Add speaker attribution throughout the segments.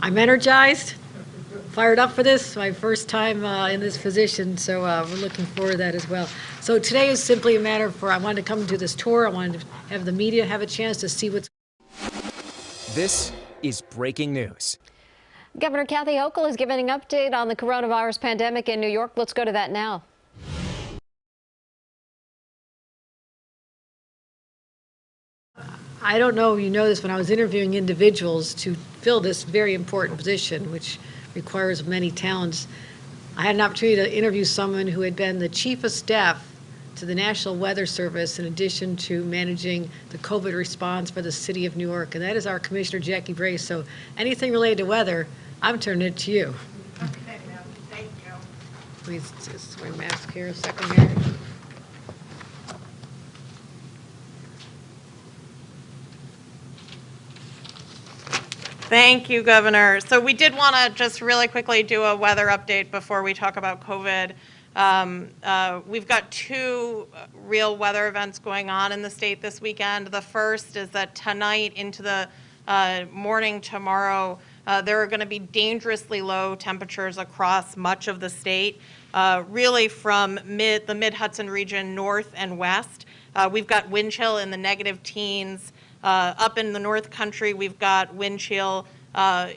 Speaker 1: I'm energized, fired up for this, my first time in this position, so we're looking forward to that as well. So today is simply a matter for, I wanted to come to this tour, I wanted to have the media have a chance to see what's.
Speaker 2: This is breaking news.
Speaker 3: Governor Kathy Hochul is giving an update on the coronavirus pandemic in New York. Let's go to that now.
Speaker 1: I don't know if you know this, when I was interviewing individuals to fill this very important position, which requires many talents, I had an opportunity to interview someone who had been the chief of staff to the National Weather Service in addition to managing the COVID response for the city of New York, and that is our Commissioner Jackie Brace. So anything related to weather, I'm turning it to you.
Speaker 4: Okay, ma'am. Thank you.
Speaker 1: Please just wear a mask here a second here.
Speaker 4: Thank you, Governor. So we did want to just really quickly do a weather update before we talk about COVID. We've got two real weather events going on in the state this weekend. The first is that tonight into the morning tomorrow, there are going to be dangerously low temperatures across much of the state, really from the mid-Hudson region north and west. We've got wind chill in the negative teens. Up in the North Country, we've got wind chill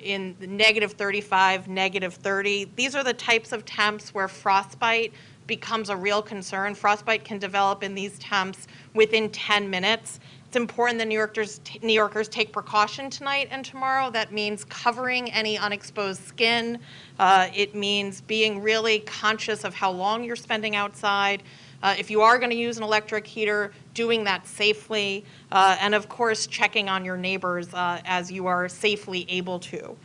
Speaker 4: in the negative 35, negative 30. These are the types of temps where frostbite becomes a real concern. Frostbite can develop in these temps within 10 minutes. It's important that New Yorkers take precaution tonight and tomorrow. That means covering any unexposed skin. It means being really conscious of how long you're spending outside. If you are going to use an electric heater, doing that safely, and of course checking on your neighbors as you are safely able to.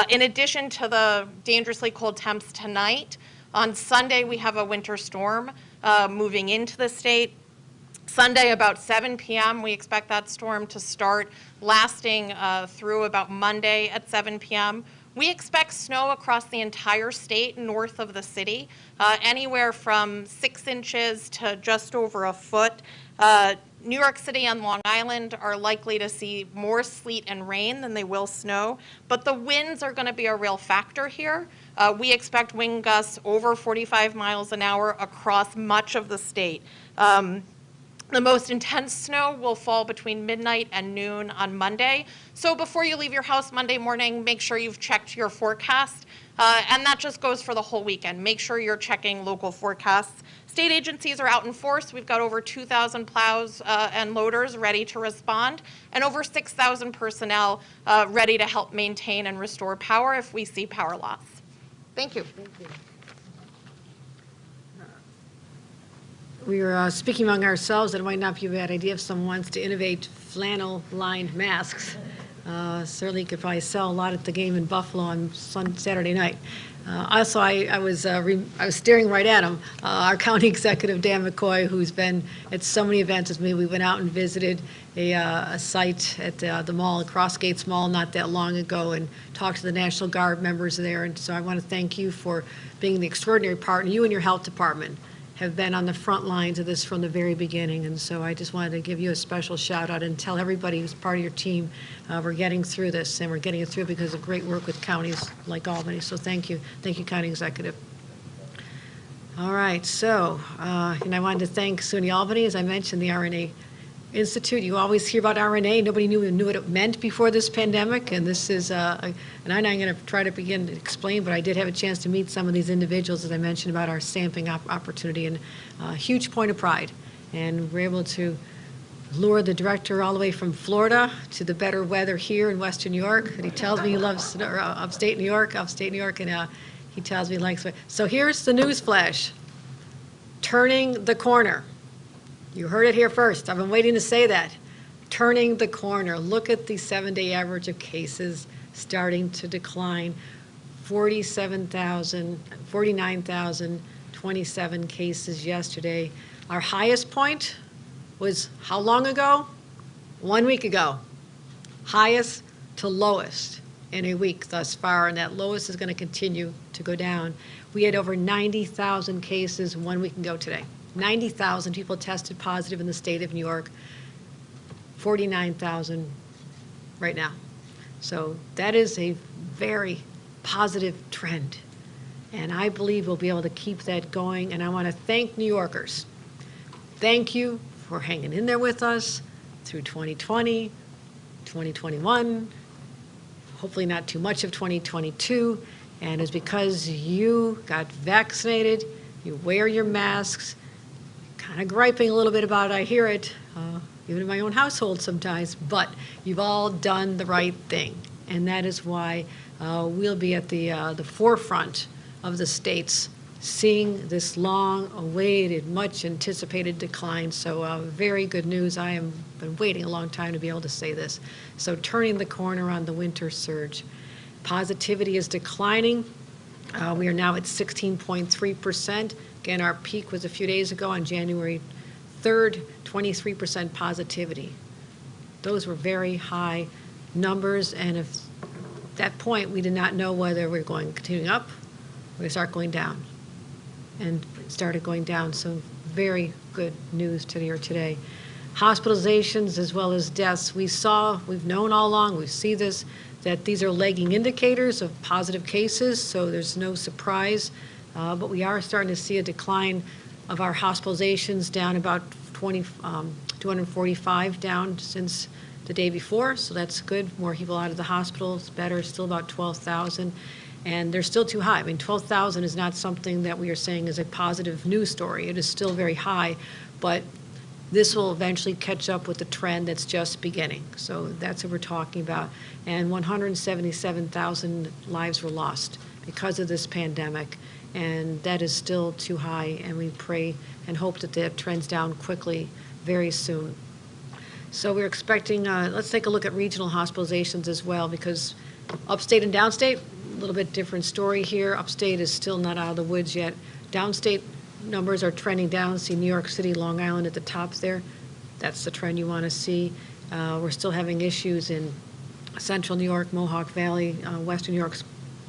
Speaker 4: In addition to the dangerously cold temps tonight, on Sunday we have a winter storm moving into the state. Sunday about 7 p.m. we expect that storm to start, lasting through about Monday at 7 p.m. We expect snow across the entire state north of the city, anywhere from 6 inches to just over a foot. New York City and Long Island are likely to see more sleet and rain than they will snow, but the winds are going to be a real factor here. We expect wind gusts over 45 miles an hour across much of the state. The most intense snow will fall between midnight and noon on Monday. So before you leave your house Monday morning, make sure you've checked your forecast. And that just goes for the whole weekend. Make sure you're checking local forecasts. State agencies are out in force. We've got over 2,000 plows and loaders ready to respond, and over 6,000 personnel ready to help maintain and restore power if we see power loss. Thank you.
Speaker 1: Thank you. We were speaking among ourselves that it might not be a bad idea if someone wants to innovate flannel-lined masks. Certainly could probably sell a lot at the game in Buffalo on Saturday night. Also, I was staring right at him. Our county executive, Dan McCoy, who's been at so many events with me. We went out and visited a site at the mall, Crossgates Mall, not that long ago, and talked to the National Guard members there. And so I want to thank you for being the extraordinary partner. You and your health department have been on the front lines of this from the very beginning, and so I just wanted to give you a special shout out and tell everybody who's part of your team we're getting through this, and we're getting it through because of great work with counties like Albany. So thank you, County Executive. All right, so and I wanted to thank SUNY Albany, as I mentioned, the RNA Institute. You always hear about RNA. Nobody knew what it meant before this pandemic, and this is, and I'm not going to try to begin to explain, but I did have a chance to meet some of these individuals, as I mentioned, about our sampling opportunity, and a huge point of pride. And we're able to lure the director all the way from Florida to the better weather here in Western New York. And he tells me he loves upstate New York, and he tells me he likes it. So here's the news flash. Turning the corner. You heard it here first. I've been waiting to say that. Turning the corner. Look at the 7-day average of cases starting to decline. 49,027 cases yesterday. Our highest point was how long ago? 1 week ago. Highest to lowest in a week thus far, and that lowest is going to continue to go down. We had over 90,000 cases 1 week ago today. 90,000 people tested positive in the state of New York, 49,000 right now. So that is a very positive trend. And I believe we'll be able to keep that going. And I want to thank New Yorkers. Thank you for hanging in there with us through 2020, 2021, hopefully not too much of 2022. And it's because you got vaccinated, you wear your masks, kind of griping a little bit about it, I hear it, even in my own household sometimes, but you've all done the right thing. And that is why we'll be at the forefront of the states seeing this long-awaited, much-anticipated decline. So very good news. I have been waiting a long time to be able to say this. So turning the corner on the winter surge. Positivity is declining. We are now at 16.3%. Again, our peak was a few days ago on January 3rd, 23% positivity. Those were very high numbers, and if at that point we did not know whether we were going continuing up or we start going down, and it started going down. So very good news to hear today. Hospitalizations as well as deaths. We've known all along, we see this, that these are lagging indicators of positive cases, so there's no surprise. But we are starting to see a decline of our hospitalizations down about 245 down since the day before, so that's good. More people out of the hospitals, better, still about 12,000. And they're still too high. I mean, 12,000 is not something that we are saying is a positive news story. It is still very high, but this will eventually catch up with the trend that's just beginning. So that's what we're talking about. And 177,000 lives were lost because of this pandemic. And that is still too high, and we pray and hope that that trends down quickly very soon. So we're expecting, let's take a look at regional hospitalizations as well, because upstate and downstate, a little bit different story here. Upstate is still not out of the woods yet. Downstate numbers are trending down. See New York City, Long Island at the top there. That's the trend you want to see. We're still having issues in central New York, Mohawk Valley, western New York's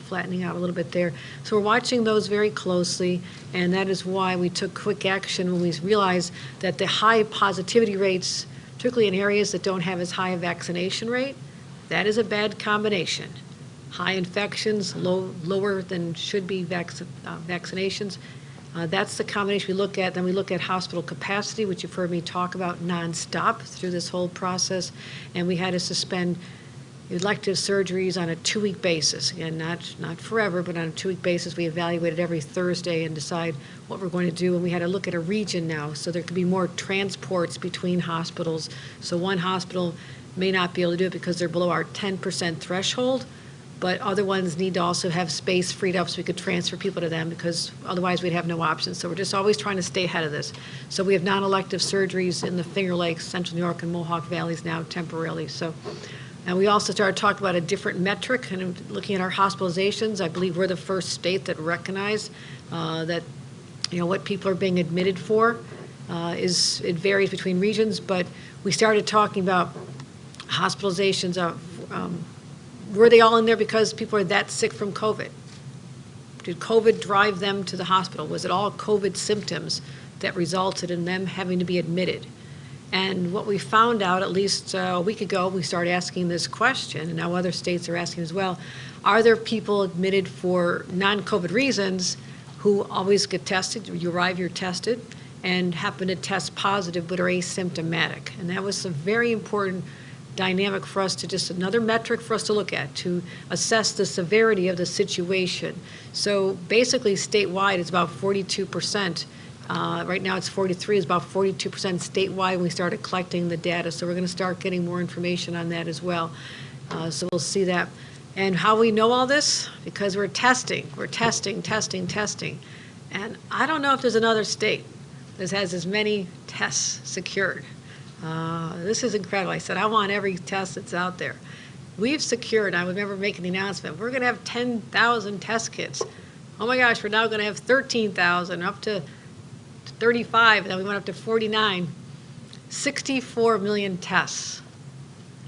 Speaker 1: flattening out a little bit there. So we're watching those very closely, and that is why we took quick action when we realized that the high positivity rates, particularly in areas that don't have as high a vaccination rate, that is a bad combination. High infections, lower than should be vaccinations. That's the combination we look at. Then we look at hospital capacity, which you've heard me talk about nonstop through this whole process, and we had to suspend elective surgeries on a 2-week basis. Again, not forever, but on a 2-week basis. We evaluated every Thursday and decide what we're going to do, and we had to look at a region now, so there could be more transports between hospitals. So one hospital may not be able to do it because they're below our 10% threshold, but other ones need to also have space freed up so we could transfer people to them, because otherwise we'd have no options. So we're just always trying to stay ahead of this. So we have non-elective surgeries in the Finger Lakes, Central New York, and Mohawk Valleys now temporarily. So. And we also started talking about a different metric, and looking at our hospitalizations. I believe we're the first state that recognized that, what people are being admitted for it varies between regions, but we started talking about hospitalizations of, were they all in there because people are that sick from COVID? Did COVID drive them to the hospital? Was it all COVID symptoms that resulted in them having to be admitted? And what we found out, at least a week ago, we started asking this question, and now other states are asking as well, are there people admitted for non-COVID reasons who always get tested, you arrive, you're tested, and happen to test positive but are asymptomatic? And that was a very important dynamic for us to just, another metric for us to look at, to assess the severity of the situation. So basically statewide, it's about 42%. Right now it's 43, it's about 42% statewide when we started collecting the data. So we're going to start getting more information on that as well. So we'll see that. And how we know all this? Because we're testing. We're testing. And I don't know if there's another state that has as many tests secured. This is incredible. I said, I want every test that's out there. We've secured, I remember making the announcement, we're going to have 10,000 test kits. Oh my gosh, we're now going to have 13,000, up to 35, and then we went up to 49, 64 million tests.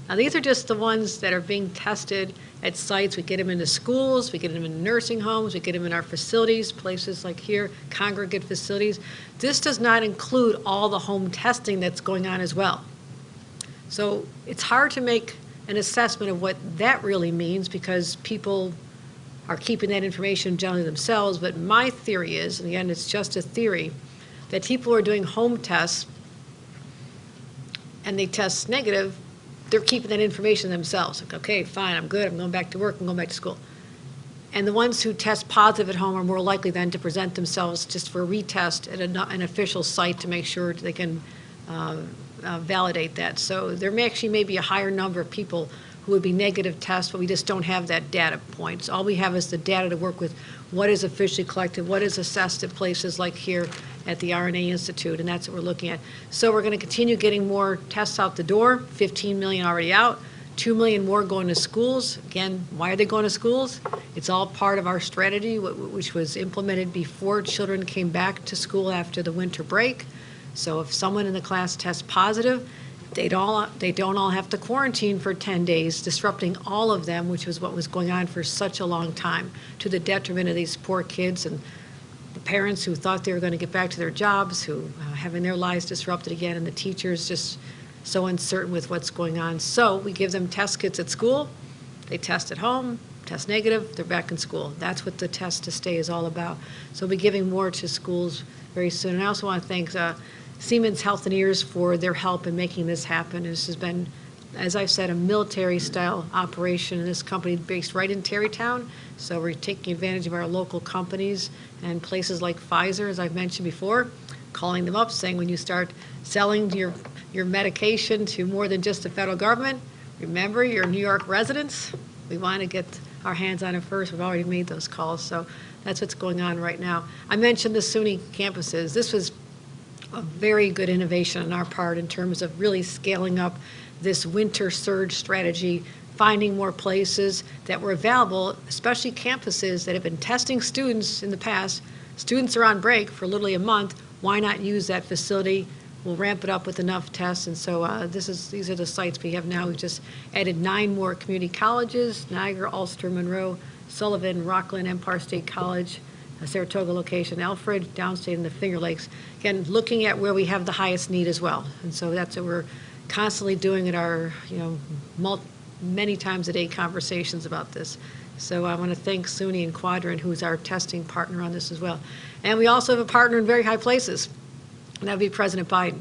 Speaker 1: Now these are just the ones that are being tested at sites. We get them into schools, we get them in nursing homes, we get them in our facilities, places like here, congregate facilities. This does not include all the home testing that's going on as well. So it's hard to make an assessment of what that really means, because people are keeping that information generally themselves. But my theory is, and again, it's just a theory, that people who are doing home tests and they test negative, they're keeping that information themselves. Like, okay, fine, I'm good, I'm going back to work, I'm going back to school. And the ones who test positive at home are more likely then to present themselves just for a retest at an official site to make sure they can validate that. So there may be a higher number of people who would be negative tests, but we just don't have that data points. All we have is the data to work with what is officially collected, what is assessed at places like here at the RNA Institute, and that's what we're looking at. So we're going to continue getting more tests out the door, 15 million already out, 2 million more going to schools. Again, why are they going to schools? It's all part of our strategy, which was implemented before children came back to school after the winter break. So if someone in the class tests positive, they don't all have to quarantine for 10 days, disrupting all of them, which was what was going on for such a long time, to the detriment of these poor kids and the parents who thought they were going to get back to their jobs, who having their lives disrupted again, and the teachers just so uncertain with what's going on. So we give them test kits at school, they test at home, test negative, they're back in school. That's what the Test to Stay is all about. So we'll be giving more to schools very soon. And I also want to thank Siemens Health and Ears for their help in making this happen. This has been, as I've said, a military-style operation in this company based right in Terrytown. So we're taking advantage of our local companies and places like Pfizer, as I've mentioned before, calling them up saying, when you start selling your medication to more than just the federal government, remember you're New York residents. We want to get our hands on it first. We've already made those calls. So that's what's going on right now. I mentioned the SUNY campuses. This was a very good innovation on our part in terms of really scaling up this winter surge strategy, finding more places that were available, especially campuses that have been testing students in the past. Students are on break for literally a month. Why not use that facility? We'll ramp it up with enough tests. And so these are the sites we have now. We've just added 9 more community colleges: Niagara, Ulster, Monroe, Sullivan, Rockland, Empire State College, a Saratoga location, Alfred, downstate, and the Finger Lakes. Again, looking at where we have the highest need as well. And so that's what we're constantly doing at our, many times a day conversations about this. So I want to thank SUNY and Quadrant, who's our testing partner on this as well. And we also have a partner in very high places, and that would be President Biden.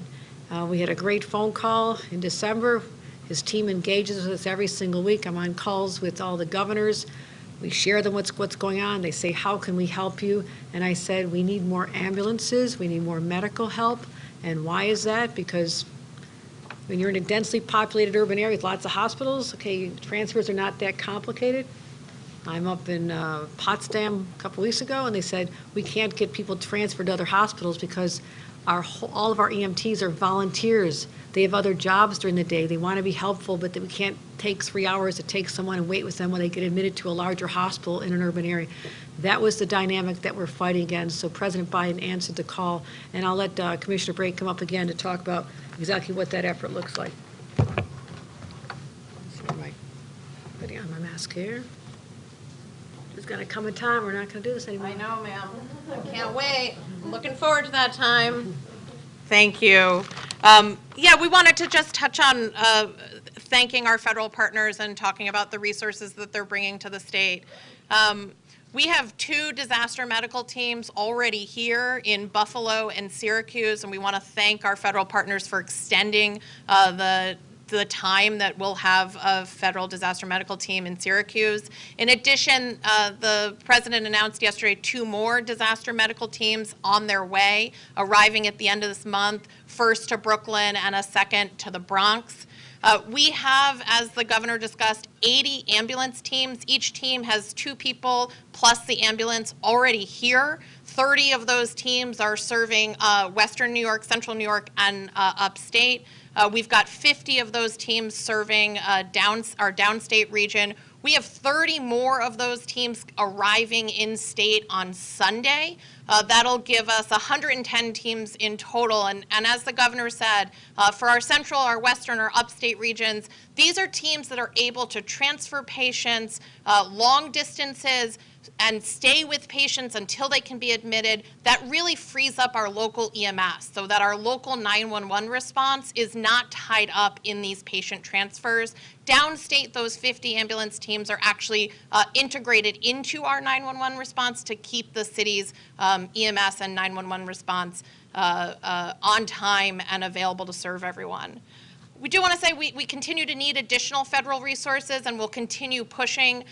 Speaker 1: We had a great phone call in December. His team engages with us every single week. I'm on calls with all the governors. We share them what's going on. They say, how can we help you? And I said, we need more ambulances. We need more medical help. And why is that? Because when you're in a densely populated urban area with lots of hospitals, okay, transfers are not that complicated. I'm up in Potsdam a couple weeks ago, and they said, we can't get people transferred to other hospitals because all of our EMTs are volunteers. They have other jobs during the day. They want to be helpful, but we can't take 3 hours to take someone and wait with them when they get admitted to a larger hospital in an urban area. That was the dynamic that we're fighting against. So President Biden answered the call, and I'll let Commissioner Brake come up again to talk about exactly what that effort looks like. Putting on my mask here. There's going to come a time we're not going to do this anymore.
Speaker 4: I know, ma'am. I can't wait. I'm looking forward to that time. Thank you. We wanted to just touch on thanking our federal partners and talking about the resources that they're bringing to the state. We have 2 disaster medical teams already here in Buffalo and Syracuse, and we want to thank our federal partners for extending the time that we'll have a federal disaster medical team in Syracuse. In addition, the president announced yesterday 2 more disaster medical teams on their way, arriving at the end of this month, first to Brooklyn and a second to the Bronx. We have, as the governor discussed, 80 ambulance teams. Each team has 2 people plus the ambulance already here. 30 of those teams are serving Western New York, Central New York, and upstate. We've got 50 of those teams serving our downstate region. We have 30 more of those teams arriving in state on Sunday. That'll give us 110 teams in total. And as the governor said, for our central, our western, our upstate regions, these are teams that are able to transfer patients long distances, and stay with patients until they can be admitted, that really frees up our local EMS so that our local 911 response is not tied up in these patient transfers. Downstate, those 50 ambulance teams are actually integrated into our 911 response to keep the city's EMS and 911 response on time and available to serve everyone. We do want to say we continue to need additional federal resources, and we'll continue pushing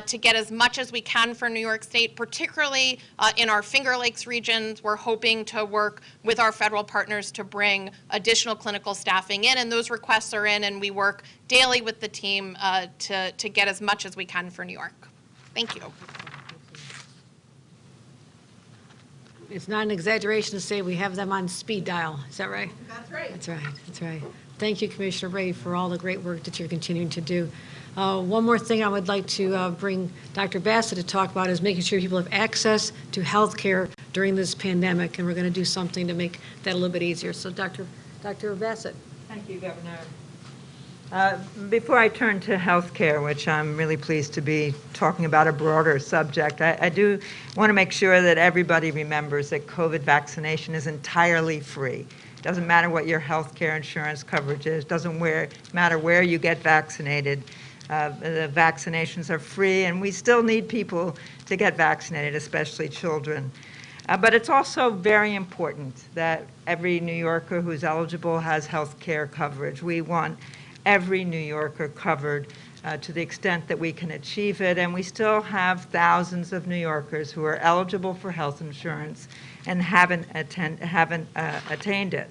Speaker 4: to get as much as we can for New York State, particularly in our Finger Lakes regions. We're hoping to work with our federal partners to bring additional clinical staffing in, and those requests are in, and we work daily with the team to get as much as we can for New York. Thank you.
Speaker 1: It's not an exaggeration to say we have them on speed dial. Is that right?
Speaker 4: That's right.
Speaker 1: That's right. That's right. Thank you, Commissioner Ray, for all the great work that you're continuing to do. One more thing I would like to bring Dr. Bassett to talk about is making sure people have access to health care during this pandemic, and we're going to do something to make that a little bit easier. So, Dr. Bassett.
Speaker 5: Thank you, Governor. Before I turn to health care, which I'm really pleased to be talking about a broader subject, I do want to make sure that everybody remembers that COVID vaccination is entirely free. Doesn't matter what your health care insurance coverage is, doesn't matter where you get vaccinated. The vaccinations are free, and we still need people to get vaccinated, especially children. But it's also very important that every New Yorker who's eligible has health care coverage. We want every New Yorker covered to the extent that we can achieve it, and we still have thousands of New Yorkers who are eligible for health insurance and haven't attained it.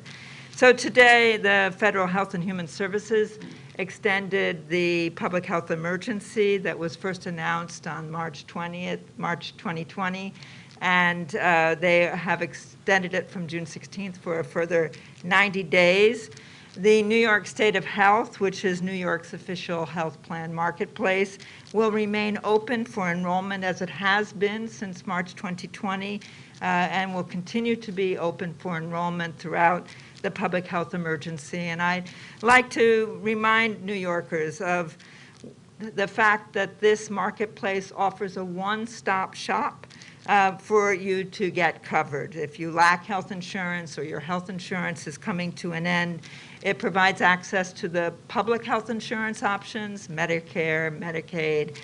Speaker 5: So today, the Federal Health and Human Services extended the public health emergency that was first announced on March 2020, and they have extended it from June 16th for a further 90 days. The New York State of Health, which is New York's official health plan marketplace, will remain open for enrollment as it has been since March 2020, and will continue to be open for enrollment throughout the public health emergency. And I'd like to remind New Yorkers of the fact that this marketplace offers a one-stop shop for you to get covered. If you lack health insurance or your health insurance is coming to an end, it provides access to the public health insurance options, Medicare, Medicaid,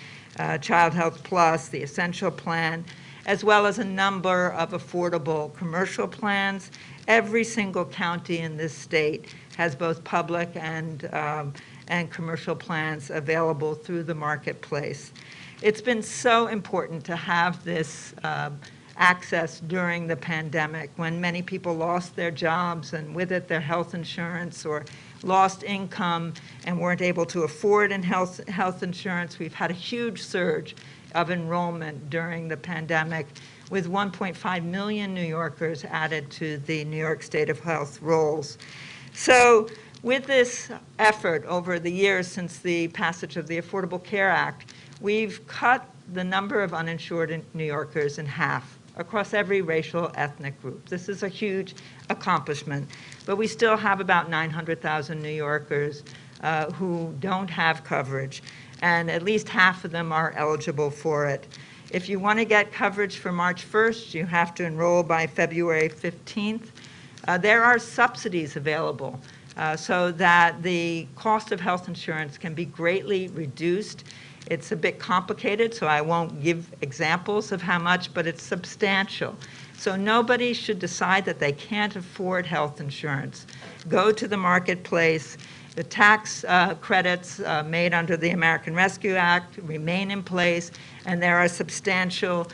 Speaker 5: Child Health Plus, the Essential Plan, as well as a number of affordable commercial plans. Every single county in this state has both public and commercial plans available through the marketplace. It's been so important to have this access during the pandemic when many people lost their jobs and with it their health insurance, or lost income and weren't able to afford health insurance. We've had a huge surge of enrollment during the pandemic, with 1.5 million New Yorkers added to the New York State of Health rolls. So with this effort over the years since the passage of the Affordable Care Act, we've cut the number of uninsured New Yorkers in half across every racial ethnic group. This is a huge accomplishment, but we still have about 900,000 New Yorkers who don't have coverage, and at least half of them are eligible for it. If you want to get coverage for March 1st, you have to enroll by February 15th. There are subsidies available so that the cost of health insurance can be greatly reduced. It's a bit complicated, so I won't give examples of how much, but it's substantial. So nobody should decide that they can't afford health insurance. Go to the marketplace. The tax credits made under the American Rescue Act remain in place, and there are substantial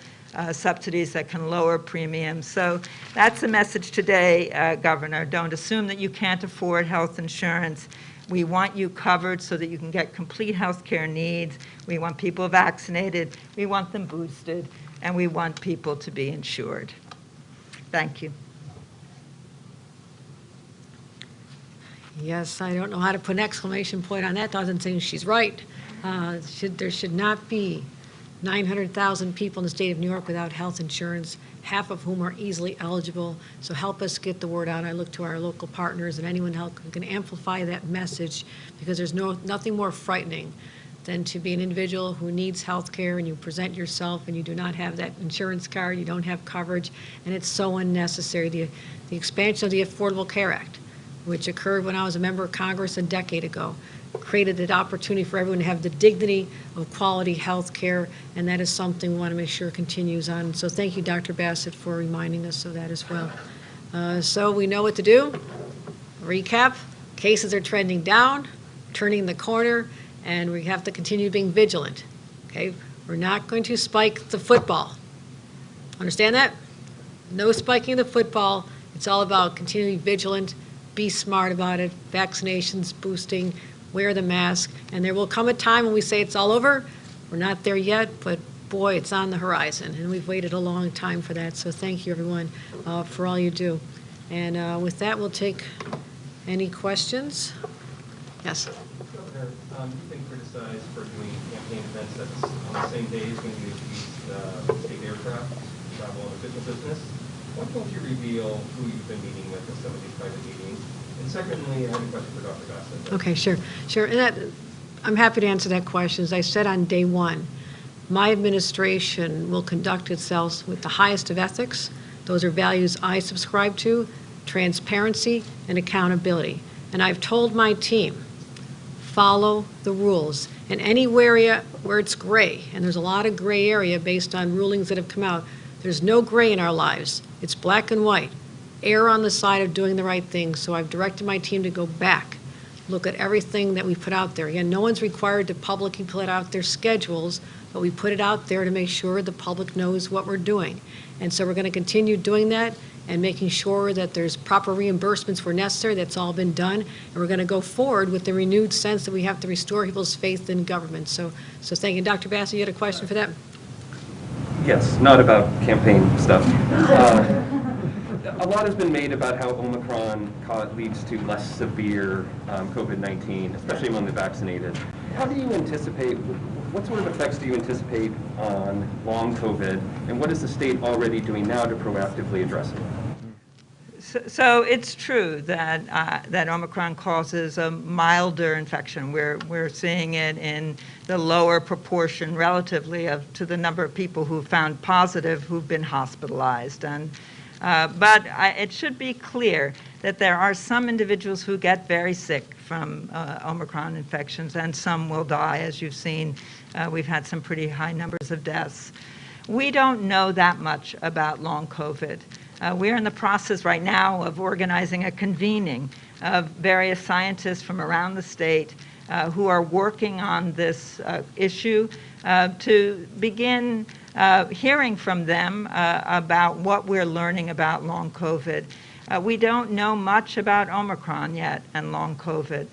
Speaker 5: subsidies that can lower premiums. So that's the message today, Governor. Don't assume that you can't afford health insurance. We want you covered so that you can get complete health care needs. We want people vaccinated. We want them boosted. And we want people to be insured. Thank you.
Speaker 1: Yes, I don't know how to put an exclamation point on that. Doesn't say she's right. There should not be 900,000 people in the state of New York without health insurance, half of whom are easily eligible. So help us get the word out. I look to our local partners and anyone who can amplify that message, because there's nothing more frightening than to be an individual who needs health care and you present yourself and you do not have that insurance card, you don't have coverage, and it's so unnecessary. The expansion of the Affordable Care Act, which occurred when I was a member of Congress a decade ago, created an opportunity for everyone to have the dignity of quality health care, and that is something we want to make sure continues on. So thank you, Dr. Bassett, for reminding us of that as well. So we know what to do. Recap, cases are trending down, turning the corner, and we have to continue being vigilant. Okay, we're not going to spike the football. Understand that? No spiking the football. It's all about continuing vigilant, be smart about it, vaccinations, boosting, wear the mask, and there will come a time when we say it's all over. We're not there yet, but boy, it's on the horizon, and we've waited a long time for that. So thank you, everyone, for all you do. And with that, we'll take any questions. Yes.
Speaker 6: Governor, you've been criticized for doing campaign events that's on the same days when you use state aircraft to travel on official business. Why don't you reveal who you've been meeting with in some of these private meetings? And secondly, I have a question for Dr. Bassett.
Speaker 1: Okay, sure. And I'm happy to answer that question. As I said on day one, my administration will conduct itself with the highest of ethics. Those are values I subscribe to, transparency and accountability. And I've told my team, follow the rules. In any area where it's gray, and there's a lot of gray area based on rulings that have come out, there's no gray in our lives. It's black and white. Err on the side of doing the right thing. So I've directed my team to go back, look at everything that we put out there. Again, no one's required to publicly put out their schedules, but we put it out there to make sure the public knows what we're doing. And so we're going to continue doing that and making sure that there's proper reimbursements where necessary. That's all been done. And we're going to go forward with the renewed sense that we have to restore people's faith in government. So thank you. Dr. Bassett, you had a question for that?
Speaker 6: Yes, not about campaign stuff. A lot has been made about how Omicron leads to less severe COVID-19, especially among the vaccinated. How do you anticipate, what sort of effects do you anticipate on long COVID, and what is the state already doing now to proactively address it?
Speaker 5: So it's true that that Omicron causes a milder infection. We're seeing it in the lower proportion relatively to the number of people who found positive who've been hospitalized. But it should be clear that there are some individuals who get very sick from Omicron infections, and some will die. As you've seen, we've had some pretty high numbers of deaths. We don't know that much about long COVID. We're in the process right now of organizing a convening of various scientists from around the state who are working on this issue to begin hearing from them about what we're learning about long COVID. We don't know much about Omicron yet and long COVID,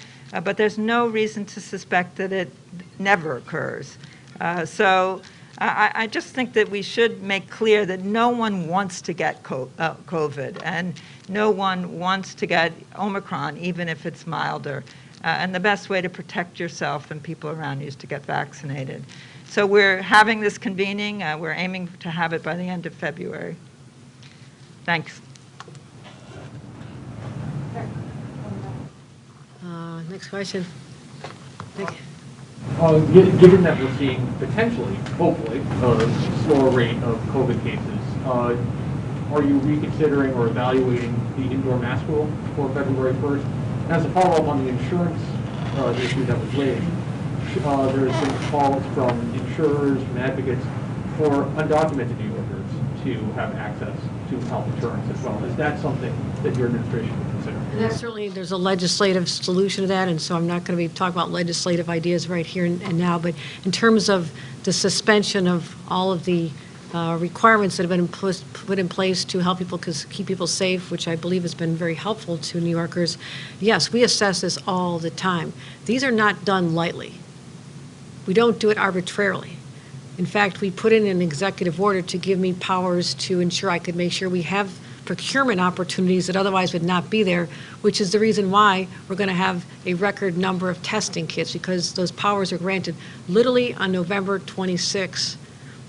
Speaker 5: but there's no reason to suspect that it never occurs. So I just think that we should make clear that no one wants to get COVID, and no one wants to get Omicron, even if it's milder. And the best way to protect yourself and people around you is to get vaccinated. So we're having this convening. We're aiming to have it by the end of February. Thanks.
Speaker 1: Next question. Nick.
Speaker 7: Given that we're seeing potentially, hopefully, a slower rate of COVID cases, are you reconsidering or evaluating the indoor mask rule for February 1st? And as a follow-up on the insurance issue that was raised, there's been calls from insurers, from advocates for undocumented New Yorkers to have access to health insurance as well. Is that something that your administration would consider?
Speaker 1: And certainly, there's a legislative solution to that, and so I'm not going to be talking about legislative ideas right here and now, but in terms of the suspension of all of the requirements that have been put in place to help people keep people safe, which I believe has been very helpful to New Yorkers, yes, we assess this all the time. These are not done lightly. We don't do it arbitrarily. In fact, we put in an executive order to give me powers to ensure I could make sure we have procurement opportunities that otherwise would not be there, which is the reason why we're going to have a record number of testing kits, because those powers are granted. Literally on November 26th,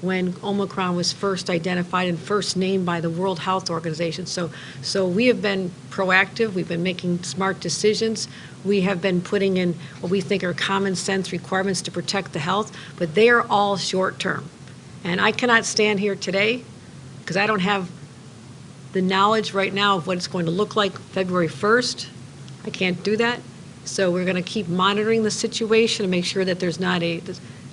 Speaker 1: when Omicron was first identified and first named by the World Health Organization. So we have been proactive. We've been making smart decisions. We have been putting in what we think are common sense requirements to protect the health, but they are all short term. And I cannot stand here today because I don't have the knowledge right now of what it's going to look like February 1st. I can't do that. So we're going to keep monitoring the situation and make sure that there's not a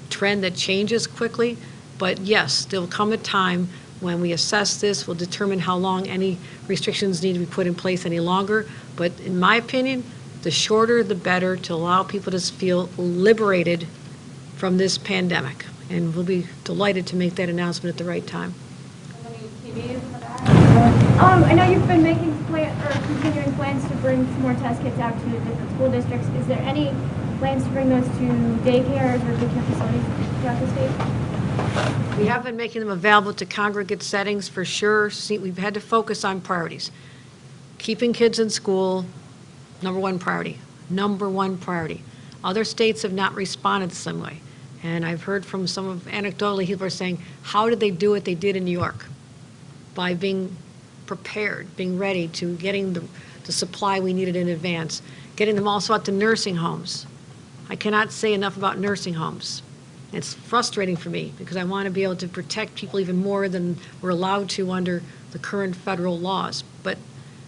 Speaker 1: trend that changes quickly. But yes, there will come a time when we assess this, we'll determine how long any restrictions need to be put in place any longer. But in my opinion, the shorter the better to allow people to feel liberated from this pandemic. And we'll be delighted to make that announcement at the right time.
Speaker 8: I know you've been making continuing plans to bring some more test kits out to different school districts. Is there any plans to bring those to daycares or daycare facilities throughout the state?
Speaker 1: We have been making them available to congregate settings for sure. See, we've had to focus on priorities. Keeping kids in school, number one priority. Number one priority. Other states have not responded the same way. And I've heard from some of, anecdotally, people are saying, how did they do what they did in New York? By being prepared, being ready to getting the supply we needed in advance, getting them also out to nursing homes. I cannot say enough about nursing homes. It's frustrating for me because I want to be able to protect people even more than we're allowed to under the current federal laws. But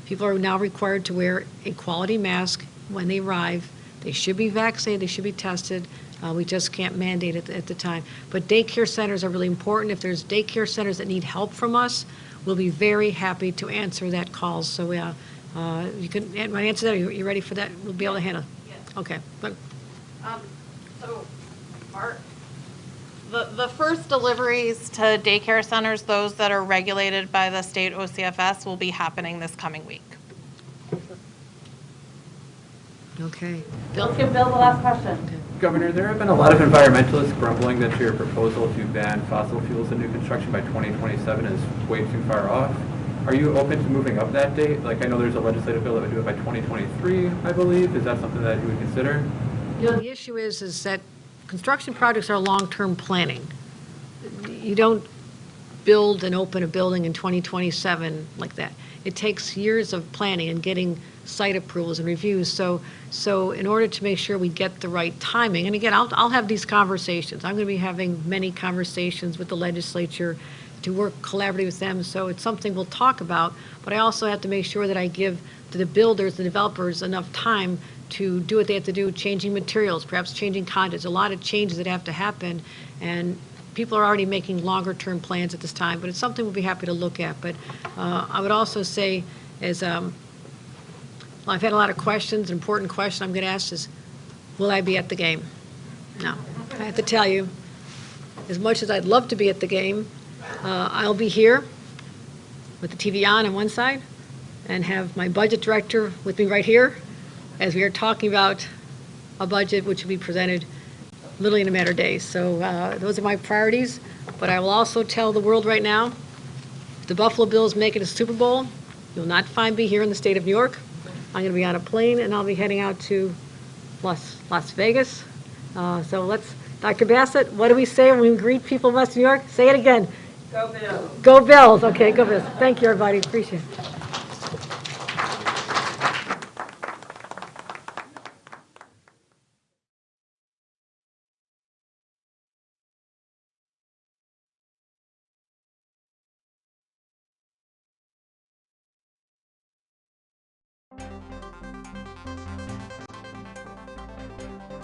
Speaker 1: people are now required to wear a quality mask when they arrive. They should be vaccinated, they should be tested. We just can't mandate it at the time. But daycare centers are really important. If there's daycare centers that need help from us, we'll be very happy to answer that call. So you can answer that. Are you ready for that? We'll be able to handle it.
Speaker 4: Yes.
Speaker 1: Okay. But
Speaker 4: So, the first deliveries to daycare centers, those that are regulated by the state OCFS, will be happening this coming week.
Speaker 1: okay.
Speaker 9: Let's give Bill the last question.
Speaker 7: Governor, there have been a lot of environmentalists grumbling that your proposal to ban fossil fuels in new construction by 2027 is way too far off. Are you open to moving up that date? Like, I know there's a legislative bill that would do it by 2023, I believe. Is that something that you would consider?
Speaker 1: The issue is that construction projects are long-term planning. You don't build and open a building in 2027 like that. It takes years of planning and getting site approvals and reviews. So in order to make sure we get the right timing, and again, I'll have these conversations. I'm going to be having many conversations with the legislature to work collaboratively with them. So it's something we'll talk about, but I also have to make sure that I give to the builders, the developers, enough time to do what they have to do, changing materials, perhaps changing conduits, a lot of changes that have to happen. And people are already making longer term plans at this time, but it's something we'll be happy to look at. But I would also say, as well, I've had a lot of questions. An important question I'm going to ask is, will I be at the game? No. I have to tell you, as much as I'd love to be at the game, I'll be here with the TV on one side and have my budget director with me right here as we are talking about a budget which will be presented literally in a matter of days. So those are my priorities. But I will also tell the world right now, if the Buffalo Bills make it a Super Bowl, you'll not find me here in the state of New York. I'm going to be on a plane, and I'll be heading out to Las Vegas. So let's, Dr. Bassett, what do we say when we greet people in West New York? Say it again.
Speaker 9: Go Bills.
Speaker 1: Go Bills. Okay, go Bills. Thank you, everybody. Appreciate it.